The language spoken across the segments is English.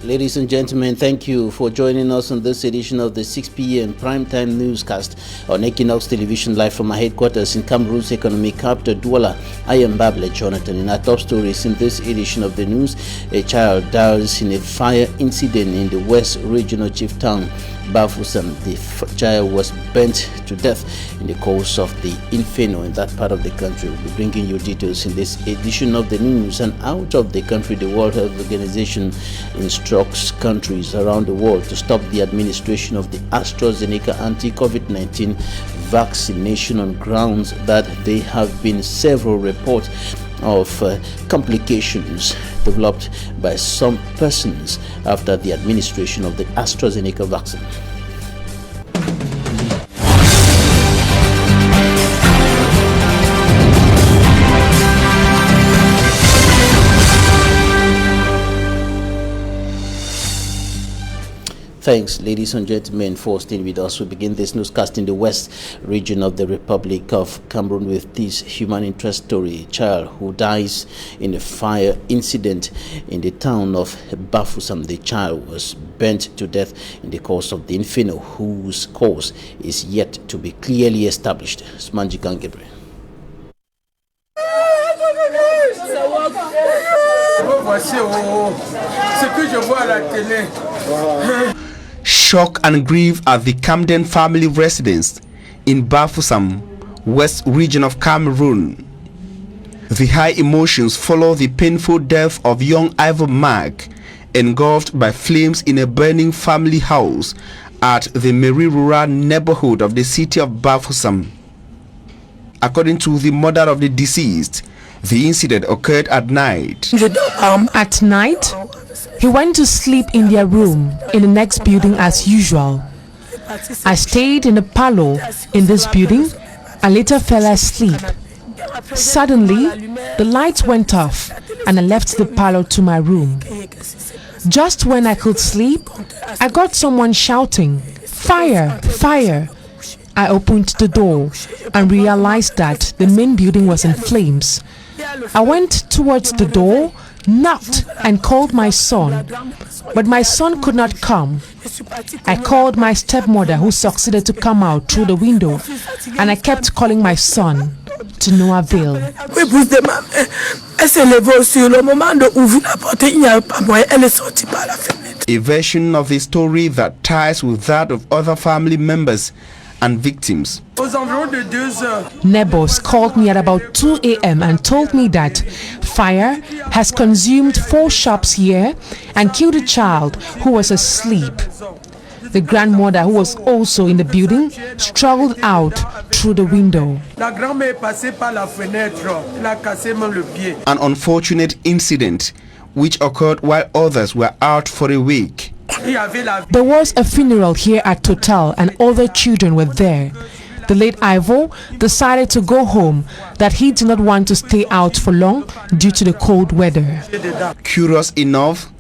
Ladies and gentlemen, thank you for joining us on this edition of the 6 p.m. primetime newscast on Equinoxe Television, live from our headquarters in Cameroon's economic capital, Douala. I am Bablet Jonathan. In our top stories in this edition of the news, a child dies in a fire incident in the West Regional Chief Town, Bafoussam. The child was burnt to death in the course of the inferno in that part of the country. We'll be bringing you details in this edition of the news. And out of the country, the World Health Organization instructs countries around the world to stop the administration of the AstraZeneca anti-COVID-19 vaccination on grounds that there have been several reports of complications developed by some persons after the administration of the AstraZeneca vaccine. Thanks, ladies and gentlemen, for staying with us. We begin this newscast in the West region of the Republic of Cameroon with this human interest story. A child who dies in a fire incident in the town of Bafoussam. The child was burnt to death in the course of the inferno, whose cause is yet to be clearly established. Smanjikan Gabriel. Shock and grief at the Camden family residence in Bafoussam, West region of Cameroon. The high emotions follow the painful death of young Ivor Mark, engulfed by flames in a burning family house at the Meri rural neighborhood of the city of Bafoussam. According to the mother of the deceased, the incident occurred at night. At night, he went to sleep in their room in the next building as usual. I stayed in the parlor in this building and later fell asleep. Suddenly, the lights went off and I left the parlor to my room. Just when I could sleep, I got someone shouting, "Fire! Fire!" I opened the door and realized that the main building was in flames. I went towards the door, knocked and called my son, but my son could not come. I called my stepmother, who succeeded to come out through the window, and I kept calling my son, to no avail. A version of the story that ties with that of other family members and victims. Neighbors called me at about 2 a.m. and told me that fire has consumed 4 shops here and killed a child who was asleep. The grandmother, who was also in the building, struggled out through the window. An unfortunate incident which occurred while others were out for a week. There was a funeral here at Total and other children were there. The late Ivor decided to go home, that he did not want to stay out for long due to the cold weather. Curious enough,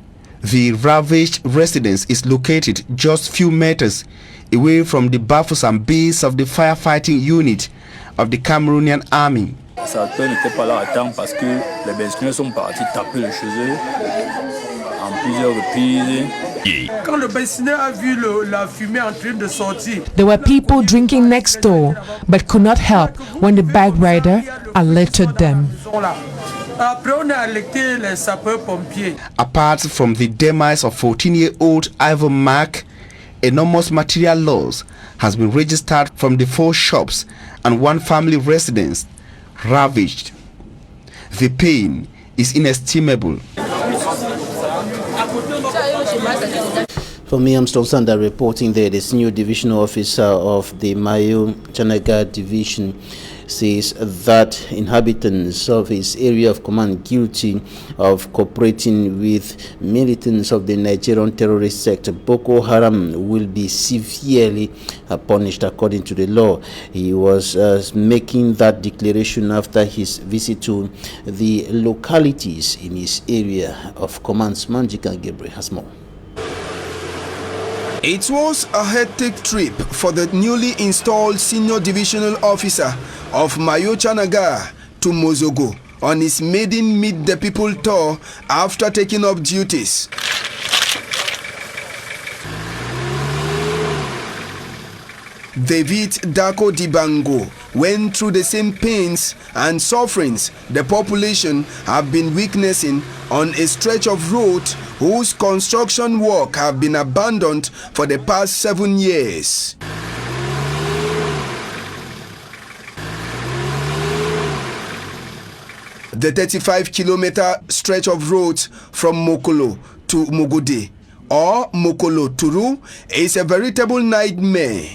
the ravaged residence is located just few meters away from the Bafoussam base of the firefighting unit of the Cameroonian army. n'était pas là à temps parce que les Benjamins sont partis taper chez eux en plusieurs reprises. Quand le bassinet a vu la fumée en train de sortir. There were people drinking next door but could not help when the bike rider alerted them. Apart from the demise of 14-year-old Ivor Mark, enormous material loss has been registered from the 4 shops and 1 family residence ravaged. The pain is inestimable. For me, I'm still Sanda reporting there. The senior divisional officer of the Mayo Chanaga division says that inhabitants of his area of command guilty of cooperating with militants of the Nigerian terrorist sector Boko Haram will be severely punished according to the law. He was making that declaration after his visit to the localities in his area of command. Manjika Gabriel has more. It was a hectic trip for the newly installed senior divisional officer of Mayo Chanaga to Mozogo on his maiden Meet the People tour after taking up duties. David Dako Dibango went through the same pains and sufferings the population have been witnessing on a stretch of road whose construction work have been abandoned for the past 7 years. The 35-kilometer stretch of road from Mokolo to Mogode or Mokolo Turu is a veritable nightmare.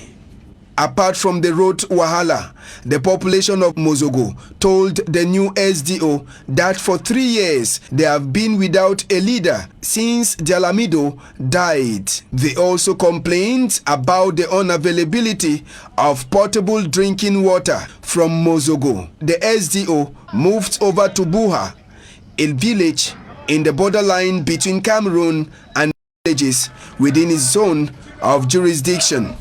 Apart from the road wahala, the population of Mozogo told the new SDO that for 3 years they have been without a leader since Jalamido died. They also complained about the unavailability of potable drinking water from Mozogo. The SDO moved over to Buha, a village in the borderline between Cameroon and villages within its zone of jurisdiction.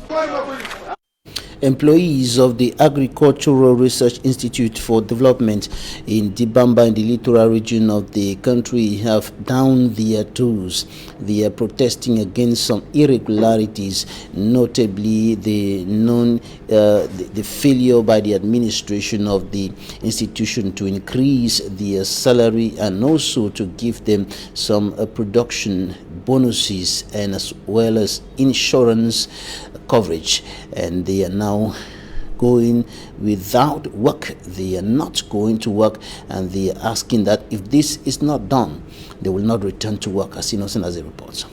Employees of the Agricultural Research Institute for Development in Dibamba in the littoral region of the country have down their tools. They are protesting against some irregularities, notably the failure by the administration of the institution to increase their salary and also to give them some production bonuses and as well as insurance coverage. And they are now going without work. They are not going to work, and they are asking that if this is not done, they will not return to work, as Innocent as a reports.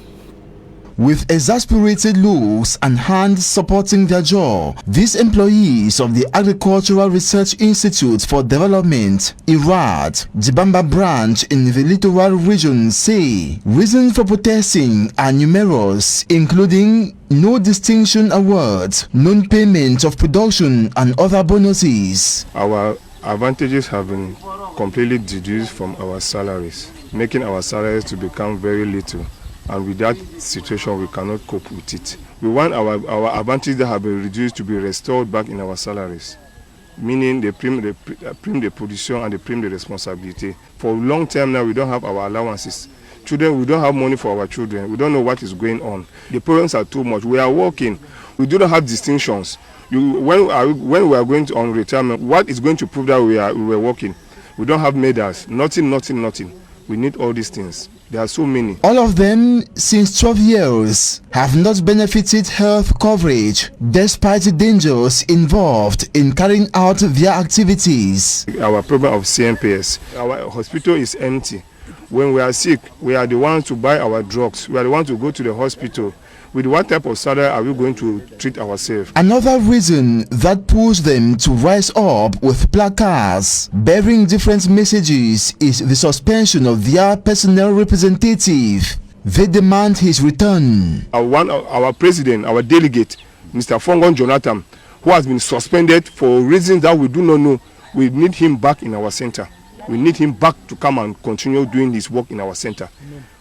With exasperated looks and hands supporting their jaw, these employees of the Agricultural Research Institute for Development, IRAD, Dibamba branch in the littoral region say reasons for protesting are numerous, including no distinction awards, non-payment of production and other bonuses. Our advantages have been completely deduced from our salaries, making our salaries to become very little. And with that situation, we cannot cope with it. We want our advantages that have been reduced to be restored back in our salaries, meaning the prime the production and the prime the responsibility. For a long time now, we don't have our allowances. Children, we don't have money for our children. We don't know what is going on. The problems are too much. We are working. We do not have distinctions. When we are going on retirement, what is going to prove that we were working? We don't have medals. Nothing. We need all these things. There are so many. All of them, since 12 years, have not benefited health coverage despite the dangers involved in carrying out their activities. Our problem of CMPS, our hospital is empty. When we are sick, we are the ones to buy our drugs. We are the ones to go to the hospital. With what type of salary are we going to treat ourselves? Another reason that pushed them to rise up with placards bearing different messages is the suspension of their personnel representative. They demand his return. Our president, our delegate, Mr. Fongon Jonathan, who has been suspended for reasons that we do not know, we need him back in our center. We need him back to come and continue doing his work in our center.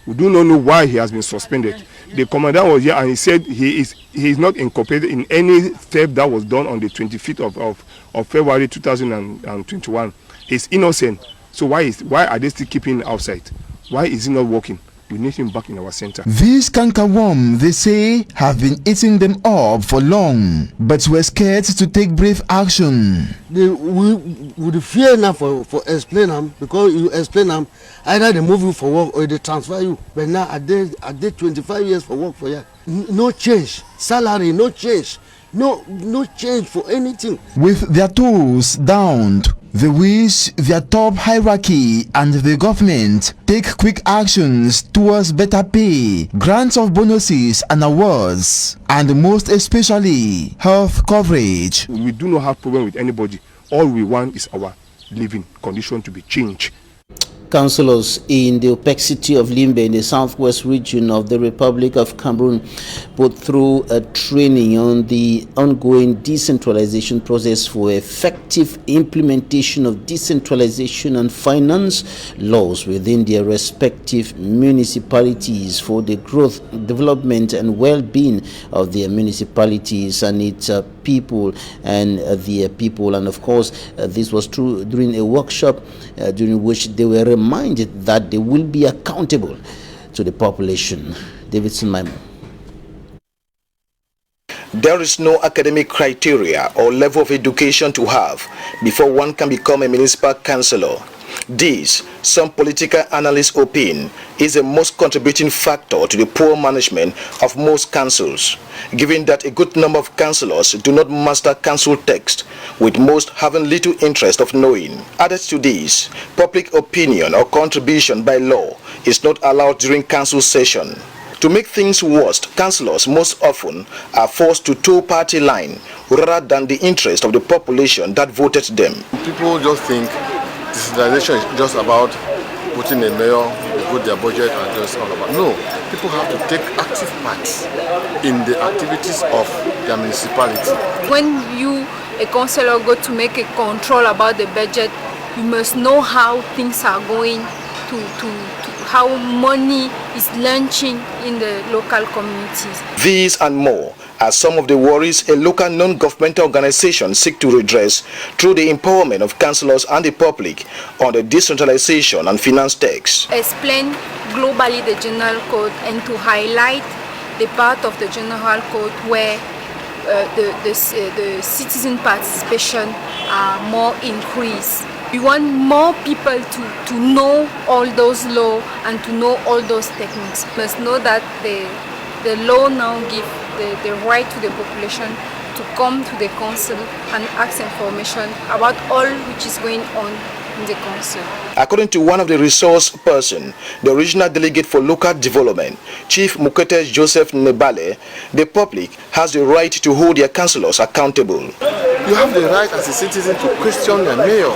We do not know why he has been suspended. The commandant was here and he said he is not incorporated in any theft that was done on the 25th of February 2021. He's innocent. So why are they still keeping him outside? Why is he not working? We need him back in our center. These cankerworm, they say, have been eating them up for long, but were scared to take brave action. We would fear now for explain them, because you explain them, either they move you for work or they transfer you. But now I did 25 years for work for you. No change. Salary, no change. No change for anything. With their tools down, they wish their top hierarchy and the government take quick actions towards better pay, grants of bonuses and awards, and most especially health coverage. We do not have problem with anybody. All we want is our living condition to be changed. Councillors in the OPEC city of Limbe in the southwest region of the Republic of Cameroon put through a training on the ongoing decentralization process for effective implementation of decentralization and finance laws within their respective municipalities for the growth, development and well-being of their municipalities and its people and their people. And of course, this was true during a workshop during which they were reminded that they will be accountable to the population. Davidson Maimo. There is no academic criteria or level of education to have before one can become a municipal councillor. This, some political analysts opine, is the most contributing factor to the poor management of most councils, given that a good number of councillors do not master council text, with most having little interest of knowing. Added to this, public opinion or contribution by law is not allowed during council session. To make things worse, councillors most often are forced to toe party line rather than the interest of the population that voted them. People just think decentralization is just about putting a mayor, vote their budget, and just all about. No, people have to take active part in the activities of their municipality. When you, a councillor, go to make a control about the budget, you must know how things are going, how money is launching in the local communities. These and more are some of the worries a local non-governmental organization seek to redress through the empowerment of councillors and the public on the decentralization and finance text. Explain globally the general code and to highlight the part of the general code where the citizen participation are more increased. We want more people to know all those laws and to know all those techniques. We must know that the law now gives the right to the population to come to the council and ask information about all which is going on in the council. According to one of the resource person, the regional delegate for local development, Chief Mukete Joseph Nebale, the public has the right to hold their councillors accountable. You have the right as a citizen to question the mayor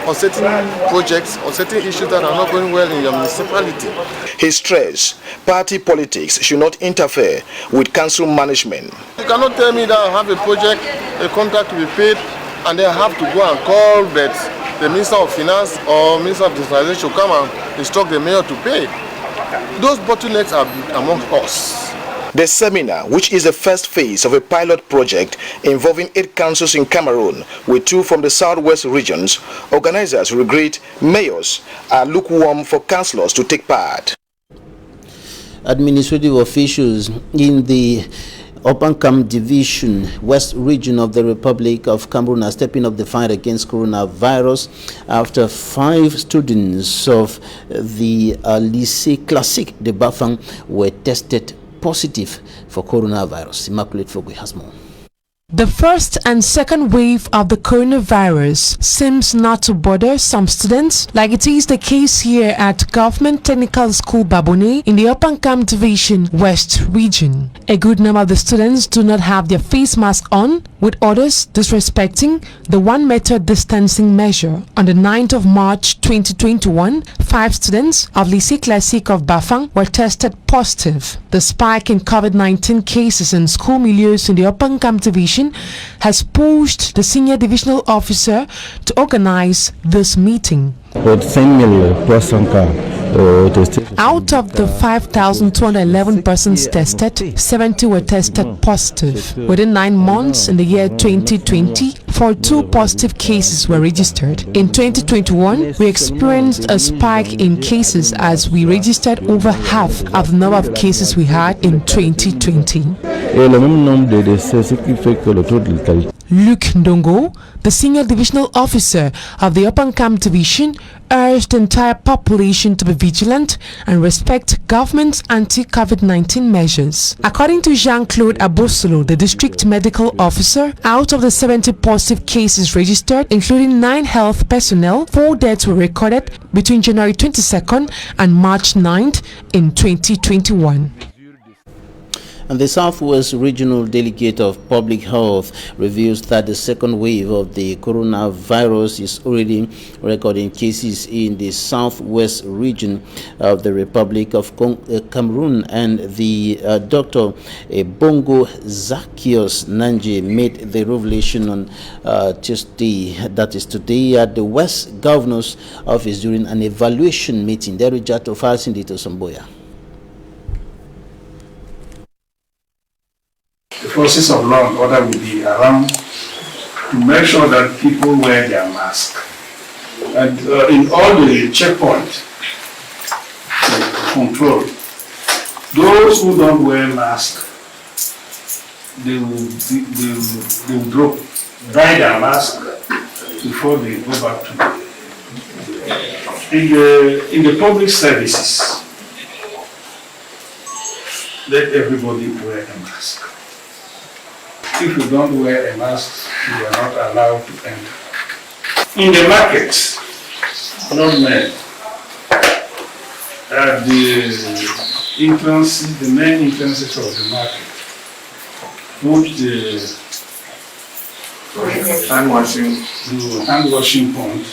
on certain projects, on certain issues that are not going well in your municipality. He stressed party politics should not interfere with council management. You cannot tell me that I have a project, a contract to be paid, and then I have to go and call the Minister of Finance or Minister of Decentralization to come and instruct the mayor to pay. Those bottlenecks are amongst us. The seminar, which is the first phase of a pilot project involving 8 councils in Cameroon with 2 from the southwest regions, organizers regret mayors are lukewarm for councillors to take part. Administrative officials in the Opankam Division, West Region of the Republic of Cameroon, are stepping up the fight against coronavirus after 5 students of the Lycée Classique de Bafang were tested positive for coronavirus. Immaculate Fogwe has more. The first and second wave of the coronavirus seems not to bother some students, like it is the case here at Government Technical School Babone in the Opankam Division West Region. A good number of the students do not have their face mask on, with others disrespecting the 1 meter distancing measure. On the 9th of March 2021, 5 students of Lycée Classique of Bafang were tested positive. The spike in COVID-19 cases in school milieus in the Opankam Division has pushed the senior divisional officer to organize this meeting. Out of the 5,211 persons tested, 70 were tested positive. Within 9 months in the year 2020, 42 positive cases were registered. In 2021, we experienced a spike in cases as we registered over half of the number of cases we had in 2020. Luc Ndongo, the senior divisional officer of the Opankam Division, urged the entire population to be vigilant and respect government's anti-COVID-19 measures. According to Jean-Claude Abosolo, the district medical officer, out of the 70 positive cases registered, including 9 health personnel, 4 deaths were recorded between January 22nd and March 9th in 2021. And the Southwest Regional Delegate of Public Health reveals that the second wave of the coronavirus is already recording cases in the Southwest region of the Republic of Cameroon. And the Dr. Bongo Zacchaeus Nanje made the revelation on Tuesday, that is today, at the West Governor's Office during an evaluation meeting. There is Jato Falsindito Samboya. The forces of law and order will be around to make sure that people wear their mask. And in all the checkpoints control, those who don't wear masks they will dry their mask before they go back to in the public services. Let everybody wear a mask. If you don't wear a mask, you are not allowed to enter. In the markets, not men, at the main entrances of the market, put the hand washing points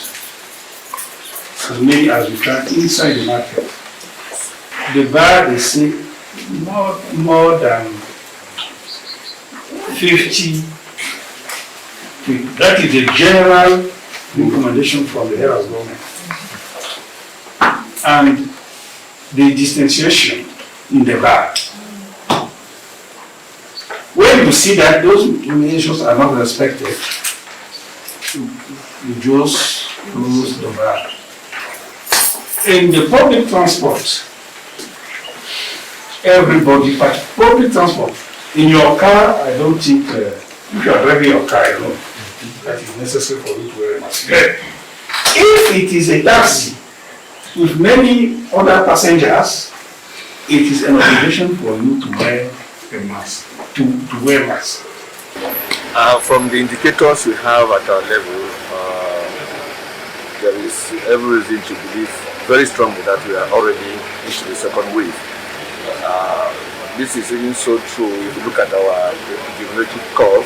as many as you can inside the market. The bar they say more than 50 people. That is the general recommendation from the head of government. And the distanciation in the bar. When you see that those recommendations are not respected, you just close the bar. In the public transport, everybody, but public transport, in your car, I don't think, if you are driving your car alone, that is necessary for you to wear a mask. If it is a taxi with many other passengers, it is an obligation for you to wear a mask, to wear a mask. From the indicators we have at our level, there is every reason to believe very strongly that we are already into the second wave. This is even so true if you look at our epidemiologic curve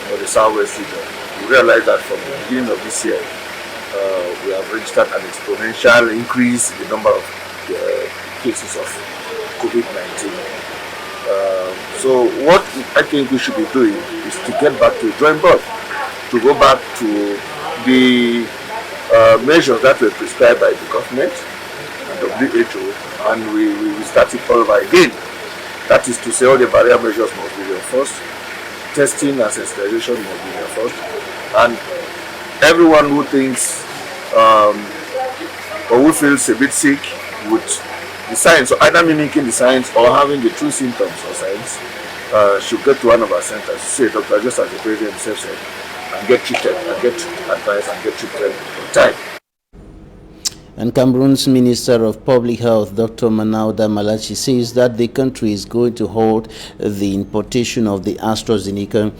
for the southwest region. You realize that from the beginning of this year, we have registered an exponential increase in the number of cases of COVID-19. So what I think we should be doing is to get back to the drawing board, to go back to the measures that were prescribed by the government and WHO, and we start it all over again. That is to say, all the barrier measures must be reinforced, testing and sensitization must be reinforced, and everyone who thinks or who feels a bit sick with the signs, so either mimicking the signs or having the true symptoms or signs, should get to one of our centers. Say, Dr. just as the president himself said, and get treated, and get advice, and get treated on time. And Cameroon's Minister of Public Health, Dr. Manauda Malachi, says that the country is going to halt the importation of the AstraZeneca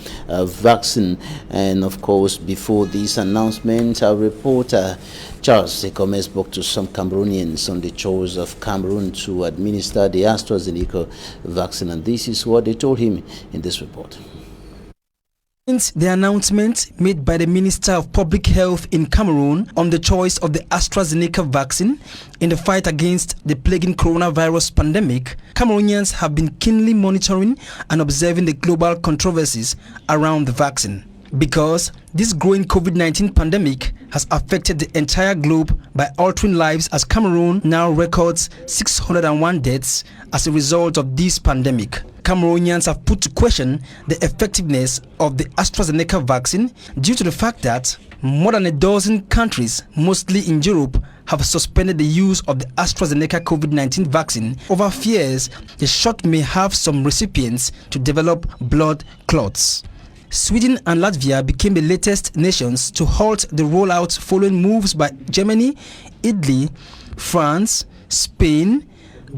vaccine. And of course, before this announcement, our reporter Charles Sekome spoke to some Cameroonians on the choice of Cameroon to administer the AstraZeneca vaccine. And this is what they told him in this report. Since the announcement made by the Minister of Public Health in Cameroon on the choice of the AstraZeneca vaccine in the fight against the plaguing coronavirus pandemic, Cameroonians have been keenly monitoring and observing the global controversies around the vaccine. Because this growing COVID-19 pandemic has affected the entire globe by altering lives, as Cameroon now records 601 deaths as a result of this pandemic. Cameroonians have put to question the effectiveness of the AstraZeneca vaccine due to the fact that more than a dozen countries, mostly in Europe, have suspended the use of the AstraZeneca COVID-19 vaccine over fears the shot may have some recipients to develop blood clots. Sweden and Latvia became the latest nations to halt the rollout following moves by Germany, Italy, France, Spain,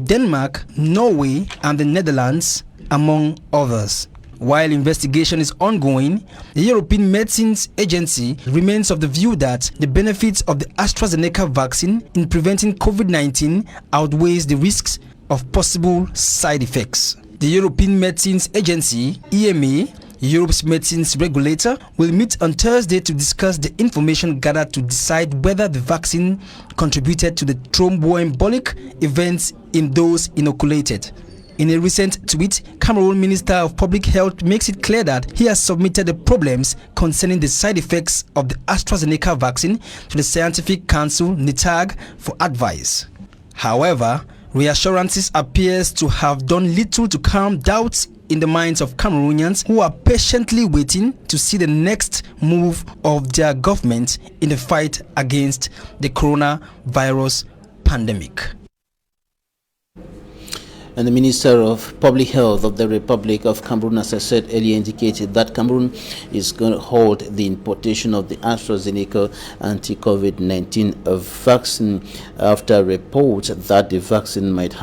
Denmark, Norway, and the Netherlands, among others. While investigation is ongoing, the European Medicines Agency remains of the view that the benefits of the AstraZeneca vaccine in preventing COVID-19 outweighs the risks of possible side effects. The European Medicines Agency, EMA, Europe's medicines regulator, will meet on Thursday to discuss the information gathered to decide whether the vaccine contributed to the thromboembolic events in those inoculated. In a recent tweet, Cameroon Minister of Public Health makes it clear that he has submitted the problems concerning the side effects of the AstraZeneca vaccine to the Scientific Council, NITAG, for advice. However, reassurances appears to have done little to calm doubts in the minds of Cameroonians who are patiently waiting to see the next move of their government in the fight against the coronavirus pandemic. And the Minister of Public Health of the Republic of Cameroon, as I said earlier, indicated that Cameroon is going to halt the importation of the AstraZeneca anti-COVID-19 vaccine after reports that the vaccine might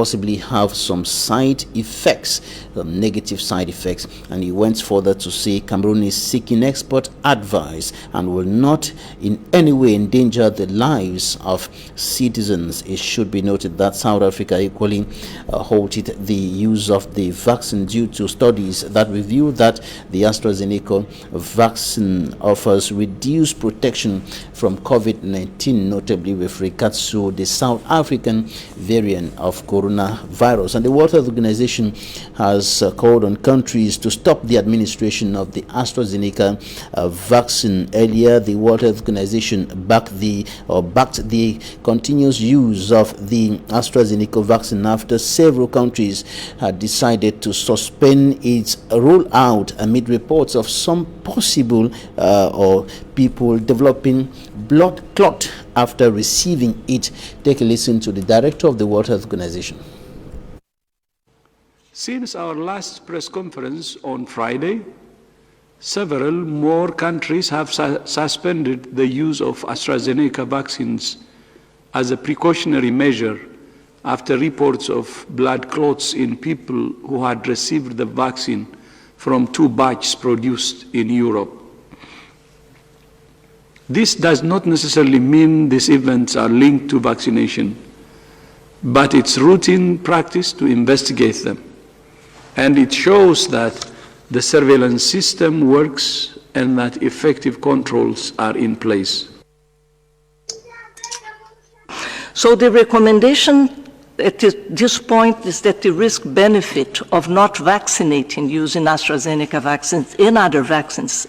possibly have some side effects, negative side effects. And he went further to say Cameroon is seeking expert advice and will not in any way endanger the lives of citizens. It should be noted that South Africa equally halted the use of the vaccine due to studies that reveal that the AstraZeneca vaccine offers reduced protection from COVID-19, notably with regards to the South African variant of coronavirus. And the World Health Organization has called on countries to stop the administration of the AstraZeneca vaccine. Earlier, the World Health Organization backed the continuous use of the AstraZeneca vaccine after several countries had decided to suspend its rollout amid reports of some possible or people developing blood clot after receiving it. Take a listen to the director of the World Health Organization. Since our last press conference on Friday, several more countries have suspended the use of AstraZeneca vaccines as a precautionary measure after reports of blood clots in people who had received the vaccine from 2 batches produced in Europe. This does not necessarily mean these events are linked to vaccination, but it's routine practice to investigate them. And it shows that the surveillance system works and that effective controls are in place. So the recommendation at this point is that the risk-benefit of not vaccinating using AstraZeneca vaccines and other vaccines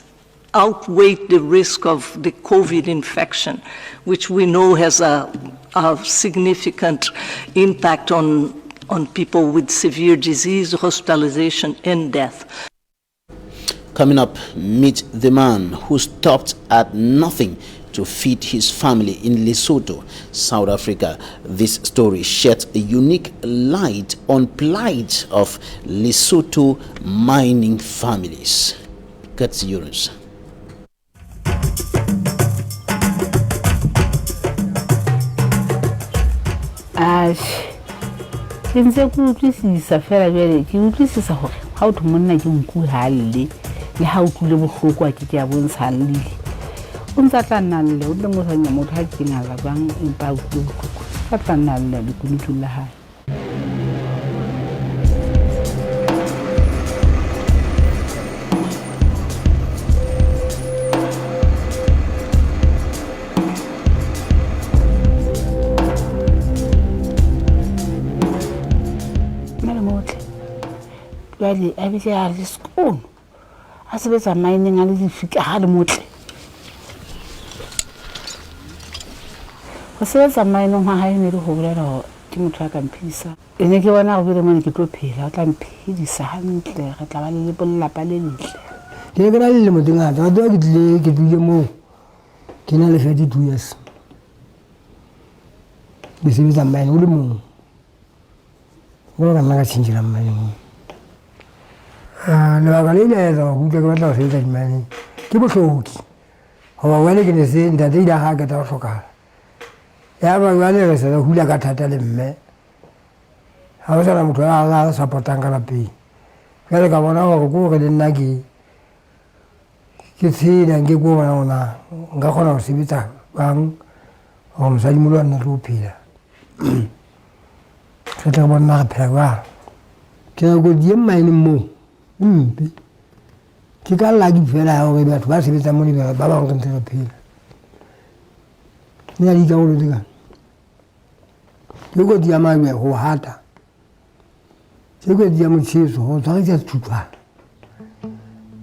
outweigh the risk of the COVID infection, which we know has a significant impact on people with severe disease, hospitalization, and death. Coming up, meet the man who stopped at nothing to feed his family in Lesotho, South Africa. This story sheds a unique light on plight of Lesotho mining families. That's yours. Ke ntse ke utlwisisa fela jwale ke utlwisisa hore ha o thwe monna ke nku halle le ha o tlile bohloko a ke a bontsha halle o ntse tla nnalle o tle mo sanya motho ha ke ngala bang empa o tlile bohloko tla nnalle le kunutulla hae. Jwale a bitse a le sekolo a sebetsa mining a le difika ha le motle go sebetsa mining ha hae ne le ho bolela hore ke motho a ka mphisa ene ke bona go bile mone ke tlo phela o tla mphidisa hantle re tla ba le bollapa le letle ke ke na le mo dinga tsa do ke tle ke dule mo ke na le 32 years be sebetsa mining o le mo go ga nna ka tshintshela mining le ba le le go butla ke batla go sebetsa dimane ke bohloki goba wele ke ne se ntate ila ga ka ta go tlhokala ya ba le re se go hula ka thata le mme ha o tsana motho a ga supportang ka lapeng ke ka bona go go re le nna ke tsena ke go bona ona nga gona go sebetsa bang go mosadi mo lwana le go phela ke tla bona ga phela ba ke go di mine mo ke ka la di fela hore batho ba sebetsa mo ba ba go ntse phela ne di ka go le ka ke go di ama me go hata ke go di ama tshitso go tsaka tsa thutwa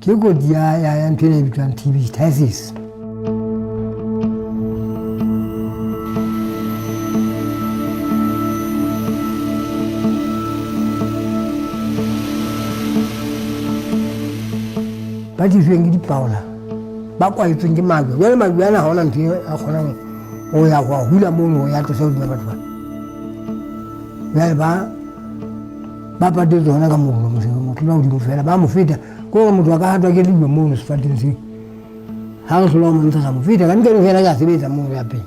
ke go di ya ntene bitlang TV thesis ba di feng di paola ba kwa itseng ke magwe wena magwe ana hona ntwe a khona o ya go hula mo ya tlo se di batho ya ba pate tsona ka mogolo motho ba godimo fela ba mo feta ko motho a ka hatwa ke dilo mo sefateng se ha re hlola mo ntsha sa mo feta ka nkene fela ka sebetsa mo ya pele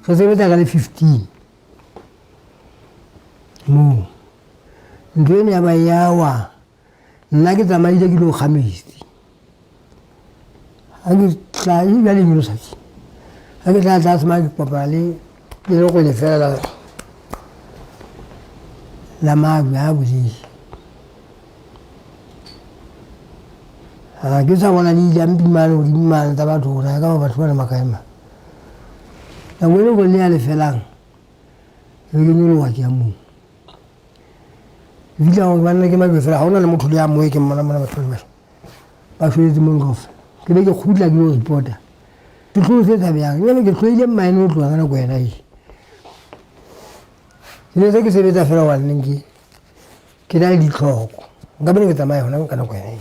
re sebetsa ka le 15 mo ntho ene ya ba yawa nna ke tsamaile ke lo kgamisi ha ke tla e bja le nyolosaki ha ke tla tlase ma ke kopana le go le fela la mabe a bodile ke sa bona le ile mpimane godimane tsa batho gore ka ba batho ba le makaema nako e le go le ya lefelang e ke nyologa ke ya moo vila gore banna ke mabe fela ga ona le motho le ya moe ke mmona batho ba feletse mo ngofe ke be ke khutla ke lo reporta ke tlo se tsabjang ke tloile mmaene o tloga ka nako ena e ke ne se ke sebetsa fela wa nneng ke na le ditlhoko nka bene ke tsamaya gona ka nako ena e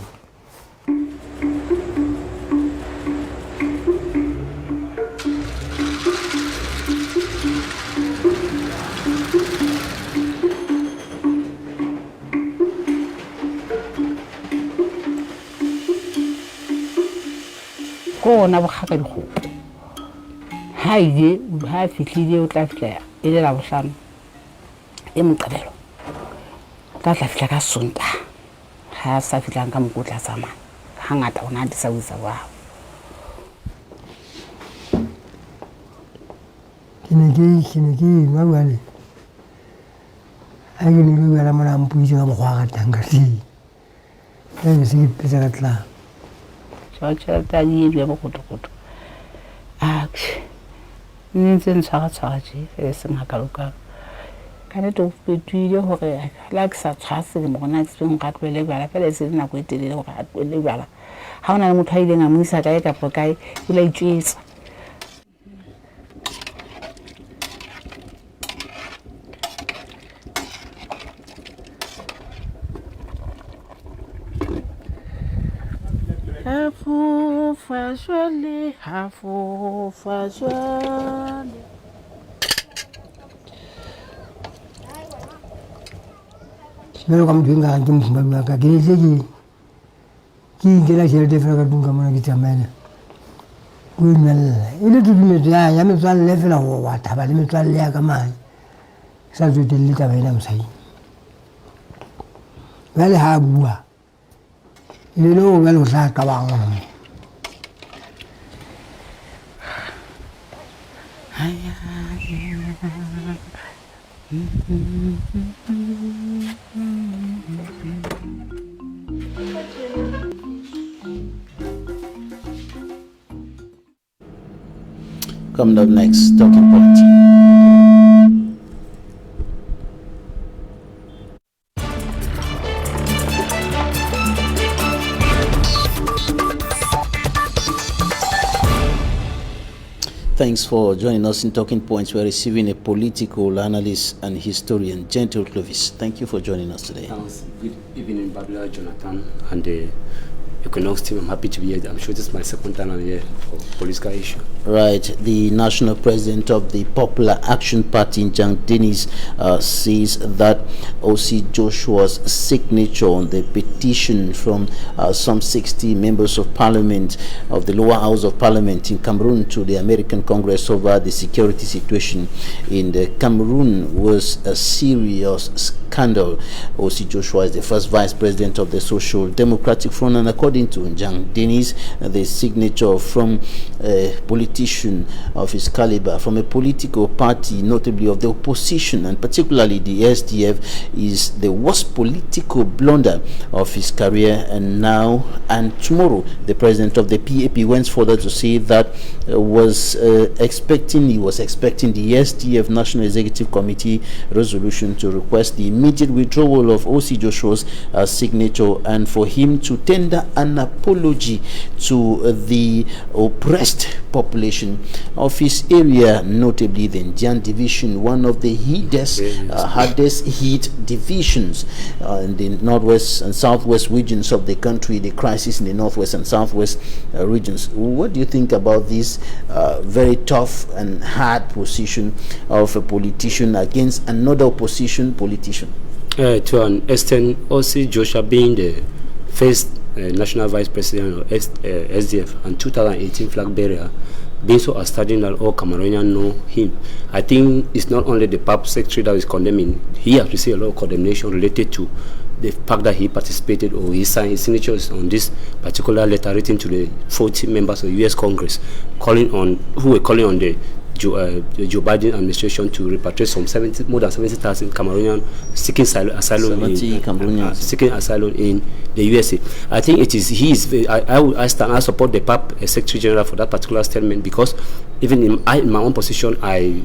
ko ona bogaka dikgopo ha ile ha fihlile o tla fihla e le la bohlano e moqebelo tla fihla ka sonta ha sa fihlang ka mokotla tsamaya hangata ona di sa usa wa kineki wa wale a ke ne ke la mona mpuitse ka mogwa ga tangati ke se ke petsela tla tšhelete a di bja bogotogoto ne ntse ntshwara tše e seng gakalokalo ka nete o fetoile gore la ke sa tshwara selemo gona ke seng ga tloele bjala fela e se le nako e telele gore a tloele bjala ga o na le motho a ileng a mo isa kae kapo kae o la itšwetsa Hafofa jwale Sibelo ka motho nka ke mfumba bja ka ke tle ke inkela tšhelete fela ka tlung ka mona ke tsamaela ko imelela e le tutumetso ya metswalle fela go wa thaba le metswalle ya ka mane ke sa tswetelele taba ena mosadi bjale ha a bua e le go bjale go tla qabang gona Coming up next, Talking Point. Thanks for joining us in Talking Points. We're receiving a political analyst and historian, Gentle Clovis. Thank you for joining us today. Thanks. Good evening, Babla, Jonathan, and Equinoxe team. I'm happy to be here. I'm sure this is my second time I'm here for political issue. Right. The national president of the Popular Action Party, Njang Dennis, says that O.C. Joshua's signature on the petition from some 60 members of parliament of the lower house of parliament in Cameroon to the American Congress over the security situation in the Cameroon was a serious scandal. O.C. Joshua is the first vice president of the Social Democratic Front, and according to Njang Dennis, the signature from a politician of his caliber, from a political party, notably of the opposition, and particularly the SDF, is the worst political blunder of his career. And now and tomorrow, the president of the PAP went further to say that he was expecting the SDF National Executive Committee resolution to request the immediate withdrawal of O.C. Joshua's signature and for him to tender an apology to the oppressed population of his area, notably the Indian division, one of the hardest hit divisions in the northwest and southwest regions of the country, the crisis in the northwest and southwest regions. What do you think about this very tough and hard position of a politician against another opposition politician? To an extent, also Joshua being the first national vice president of SDF and 2018 flag bearer, being so outstanding that all Cameroonians know him. I think it's not only the PAP secretary that is condemning. He has received a lot of condemnation related to the fact that he participated or he signed his signatures on this particular letter written to the 40 members of the U.S. Congress, who were calling on the Joe Biden administration to repatriate more than 70,000 Cameroonians seeking asylum in the USA. I think it is I support the PAP Secretary General for that particular statement, because even in my own position, I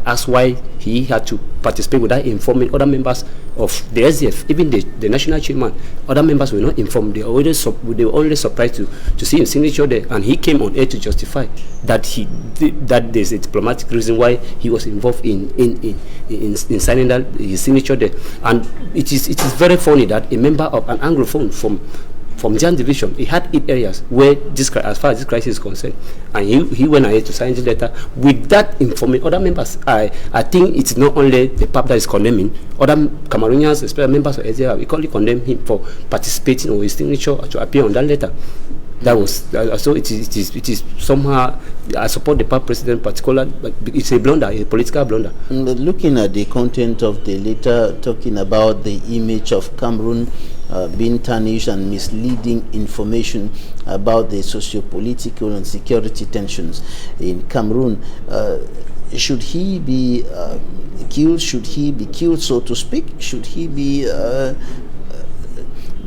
asked why he had to participate without informing other members of the SDF, even the national chairman. Other members were not informed. They were already surprised to see his signature there, and he came on air to justify that there's a diplomatic reason why he was involved in signing his signature there. And it is very funny that a member of an Anglophone from Jan Division, he had 8 areas where as far as this crisis is concerned, and he went ahead to sign the letter with that informing other members. I think it's not only the PAP that is condemning, other Cameroonians, especially members of SDF, we only condemn him for participating or his signature to appear on that letter. That was so. It is somehow. I support the PAP president in particular, but it's a blunder, a political blunder. Looking at the content of the letter, talking about the image of Cameroon being tarnished and misleading information about the socio-political and security tensions in Cameroon. Should he be killed? Should he be killed, so to speak? Should he be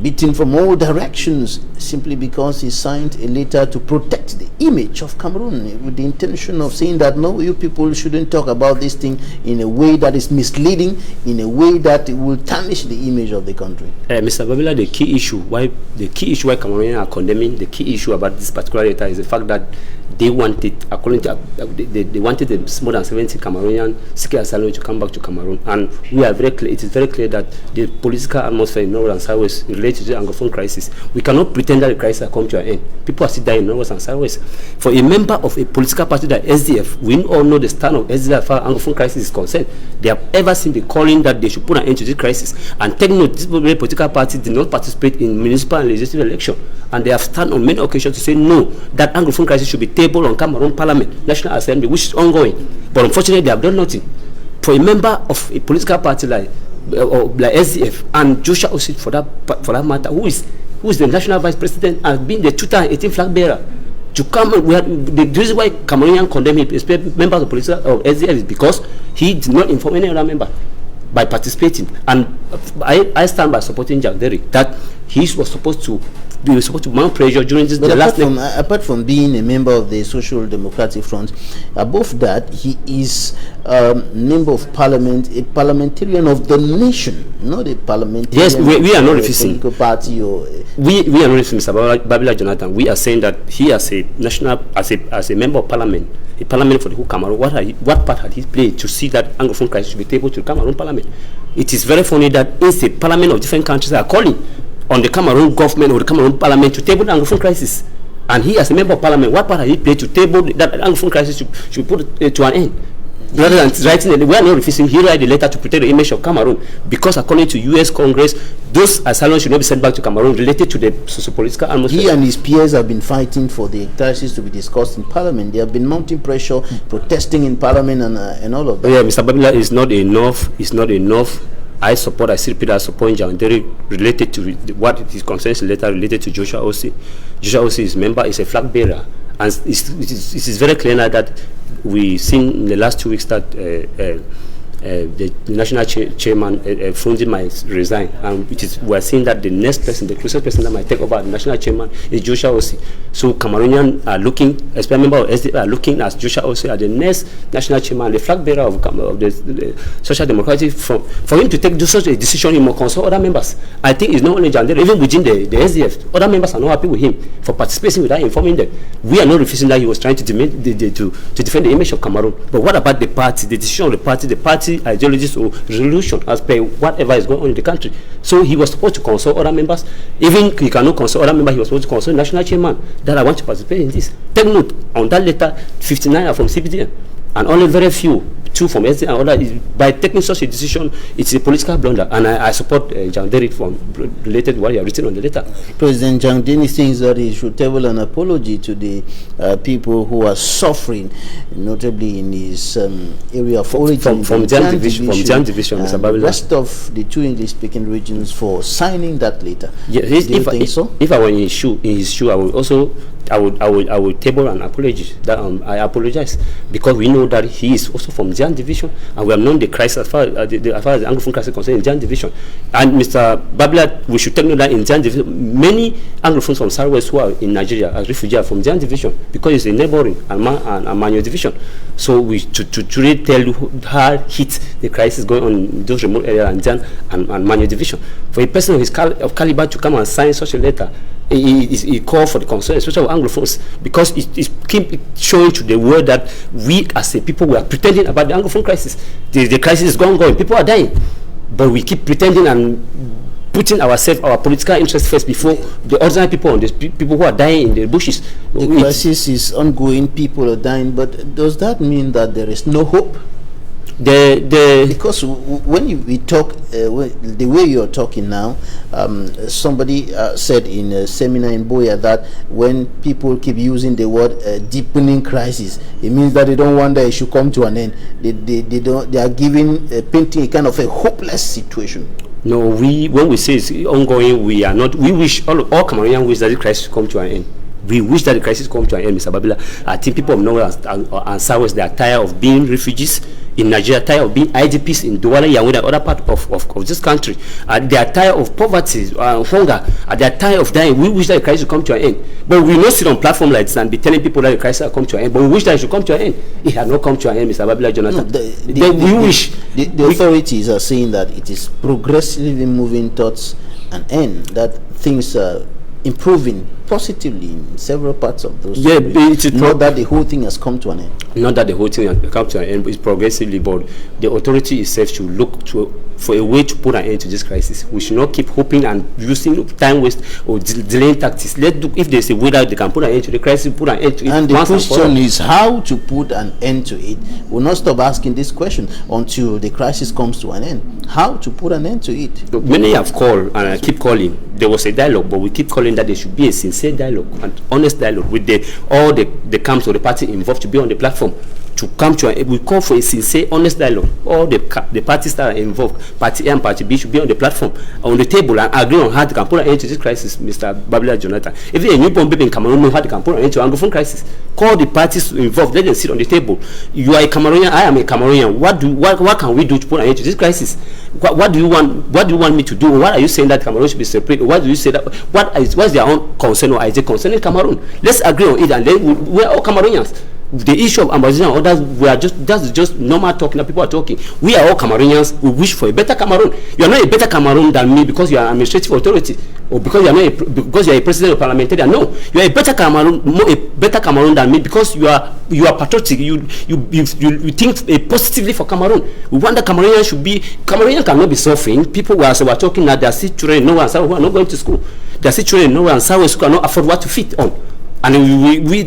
beaten from all directions simply because he signed a letter to protect the image of Cameroon, with the intention of saying that no, you people shouldn't talk about this thing in a way that is misleading, in a way that will tarnish the image of the country? Mr. Babila, the key issue why Cameroonians are condemning the key issue about this particular letter is the fact that they wanted, according to they wanted more than 70 Cameroonians seeking asylum to come back to Cameroon, and we are very clear. It is very clear that the political atmosphere in North and Southwest related to the Anglophone crisis. We cannot pretend that the crisis has come to an end. People are still dying in North and Southwest. For a member of a political party like SDF, we all know the stand of SDF as far as Anglophone crisis is concerned. They have ever seen the calling that they should put an end to this crisis. And take note, this political party did not participate in municipal and legislative election, and they have stand on many occasions to say no, that Anglophone crisis should be tabled on Cameroon Parliament, National Assembly, which is ongoing. But unfortunately, they have done nothing. For a member of a political party like SDF and Joshua Osei, for that matter, who is the national vice president and been the 2018 flag bearer, to come, the reason why Cameroonians condemn him, especially members of SDF, is because he did not inform any other member by participating. And I stand by supporting Jack Derrick, that he was supposed to mount pressure during this. But apart from being a member of the Social Democratic Front, above that, he is a member of Parliament, a parliamentarian of the nation, not a parliamentarian. Yes, we are not refusing. Party or we are not refusing, Mr. Babila Jonathan. We are saying that he, as a national, as a member of Parliament, a parliament for the whole Cameroon, what part had he played to see that Anglophone crisis should be tabled to the Cameroon Parliament? It is very funny that it's a parliament of different countries that are calling on the Cameroon government or the Cameroon Parliament to table the Anglophone crisis. And he, as a member of Parliament, what part had he played to table that Anglophone crisis should put to an end? Rather than writing, we are not refusing. He write the letter to protect the image of Cameroon, because according to U.S. Congress, those asylums should not be sent back to Cameroon related to the socio-political atmosphere. He and his peers have been fighting for the crisis to be discussed in Parliament. They have been mounting pressure, protesting in Parliament, and all of that. Yeah, Mr. Babila, is not enough. It's not enough. I support John Derrick related to what it is concerns letter related to Joshua Osei. Joshua Osei is member, is a flag bearer, and it is very clear now that we've seen in the last 2 weeks that the national chairman, Fundi, might resign, and we are seeing that the next person, the closest person that might take over the national chairman is Joshua Osei. So Cameroonians are looking, especially members of SDP, are looking at Joshua Osei as the next national chairman, the flag bearer of the Social Democratic Front. For him to take such a decision, he must consult other members. I think it's not only Jandere, even within the SDF, other members are not happy with him for participating without informing them. We are not refusing that he was trying to defend the image of Cameroon. But what about the party, the decision of the party ideologies or resolution as per whatever is going on in the country? So he was supposed to consult other members. Even he cannot consult other members, he was supposed to consult national chairman that I want to participate in this. Take note, on that letter, 59 are from CPDM and only very few, 2 from SD and other. By taking such a decision, it's a political blunder, and I support Jandere from related to what you have written on the letter. President Jandere thinks that he should table an apology to the people who are suffering, notably in his area of origin from Jan Division, Mr. Babila. The rest of the 2 English-speaking regions for signing that letter. Yeah, if I were in his shoe, I would also. I would table an apology. That I apologize, because we know that he is also from Jan Division, and we have known the crisis as far as the Anglophone crisis concerned in Jan Division. And Mr. Babila, we should take note that in Jan Division, many Anglophones from Southwest who are in Nigeria as refugees are from Jan Division, because it's a neighboring and Manyo Division. So we to really tell you how hit the crisis going on in those remote areas in Jan and Manyo Division. For a person of his caliber to come and sign such a letter, he called for the concern, especially of Anglophones, because it keep showing to the world that we as a people, we are pretending about the Anglophone crisis. The crisis is going, people are dying, but we keep pretending and putting ourselves, our political interests first before the ordinary people and the people who are dying in the bushes. The crisis is ongoing, people are dying, but does that mean that there is no hope? Because when we talk, the way you are talking now, somebody said in a seminar in Boya that when people keep using the word deepening crisis, it means that they don't want that it should come to an end. They are painting a kind of a hopeless situation. No, when we say it's ongoing, we are not. We wish all Cameroonians wish that the crisis come to an end. We wish that the crisis come to an end, Mr. Babila. I think people of North and Southwest, they are tired of being refugees in Nigeria, tired of being IDPs in Douala, Yaoundé, and other part of this country. They are tired of poverty, hunger. They are tired of dying. We wish that the crisis will come to an end. But we will not sit on platform like this and be telling people that the crisis will come to an end. But we wish that it should come to an end. It has not come to an end, Mr. Babila Jonathan. The authorities are saying that it is progressively moving towards an end, that things are improving positively in several parts of those. Yeah, it's not that the whole thing has come to an end. Not that the whole thing has come to an end, but it's progressively. But the authority itself should look for a way to put an end to this crisis. We should not keep hoping and using time waste or delaying tactics. If there's a way that they can put an end to the crisis, put an end to it. And the question is how to put an end to it. We'll not stop asking this question until the crisis comes to an end. How to put an end to it? Many have called, and I keep calling. There was a dialogue, but we keep calling that there should be a sincere dialogue and honest dialogue with all the camps or the party involved to be on the platform. To come to we call for a sincere, honest dialogue. All the parties that are involved, Party A and Party B, should be on the platform, on the table, and agree on how they can put an end to this crisis, Mr. Babila Jonathan. Even a newborn baby in Cameroon knows how they can put an end to Anglophone crisis. Call the parties involved, let them sit on the table. You are a Cameroonian, I am a Cameroonian. What can we do to put an end to this crisis? What do you want me to do? What are you saying that Cameroon should be separate? What do you say that what's their own concern or idea concerning Cameroon? Let's agree on it, and then we are all Cameroonians. The issue of ambassador and others, that's just normal talking that people are talking. We are all Cameroonians. We wish for a better Cameroon. You are not a better Cameroon than me because you are an administrative authority, or because you are because you are a president or parliamentarian. No, you are a better Cameroon than me because you are patriotic. You think positively for Cameroon. We want that Cameroonians cannot be suffering. People who are talking now, there are still children in North and South who are not going to school. There are still children in North and South who cannot afford what to feed on. And we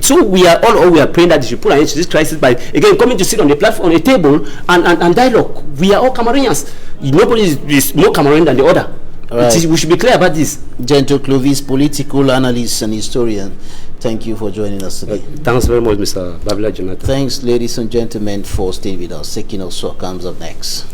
are praying that they should put an end to this crisis by again coming to sit on the platform, on a table, and dialogue. We are all Cameroonians. Nobody is more Cameroonian than the other. Right. We should be clear about this. Gentle Clovis, political analyst and historian, thank you for joining us today. Thanks very much, Mr. Babila Jonathan. Thanks, ladies and gentlemen, for staying with us. Equinoxe comes up next.